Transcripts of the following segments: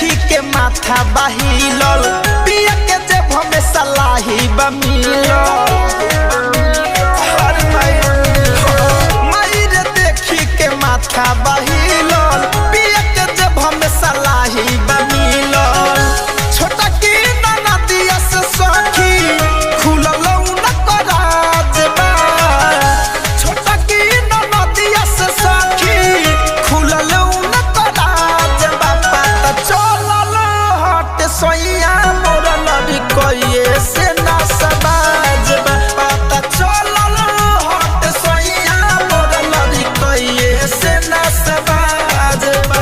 देखी के माथा बहिलल पिया के जब हमें सलाही बमिलल मायरे देखी के माथा बहिलल पिया के जब हमें सलाही बमिलल छोटा की ननदिया से सखी खुलल न कराज बा छोटा की ननदिया से सखी खुलल न कराज बा पता चलल हट सोइया मोर लड़ी कइए से ना समाज बा पता चलल हट सोइया मोर लड़ी कइए से ना समाज बा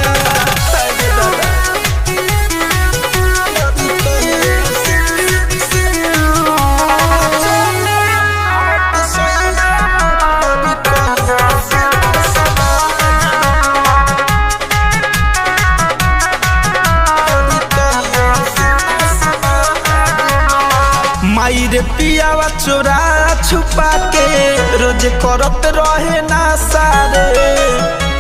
मायरे पियावा चोरा छुपा के रोज करत रहे ना सारे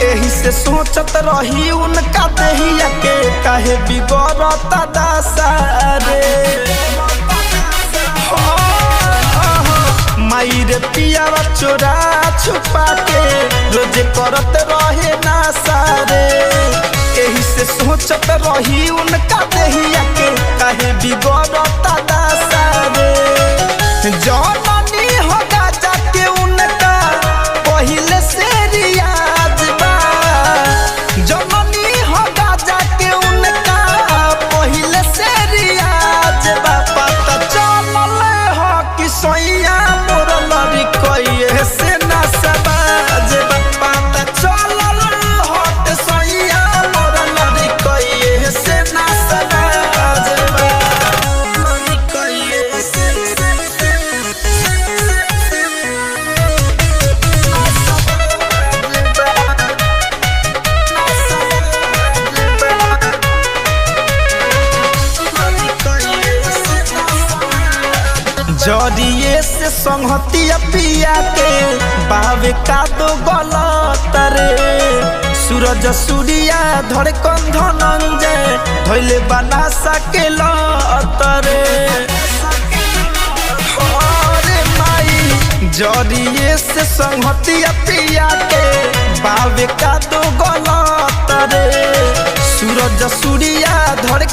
एही से सोचत रही उनका देहिया के काहे बिगड़त दासारे मायरे पियावा चोरा छुपा के रोज करत रहे ना सारे एही से सोचत रही उनका देहिया के काहे बिगड़त दासारे जननी होगा जाके उनका पहले से रियाज बा जननी होगा जाके उनका पहले से रियाज बा पता चलल हो कि सोइया मोर लड़ी कइए से ना समाज बा पता चलल हो कि सोइया मोर लड़ी कइए से ना समाज बा कइए से जरिए से संहतिया पिया के बावे का दो गलत रे सूरज सूर्या धरे धनंजय धैले बना सके लतरे अरे माई जरिए से संहतिया पिया के बावे का दो गलत रे सूरज सूर्या धरे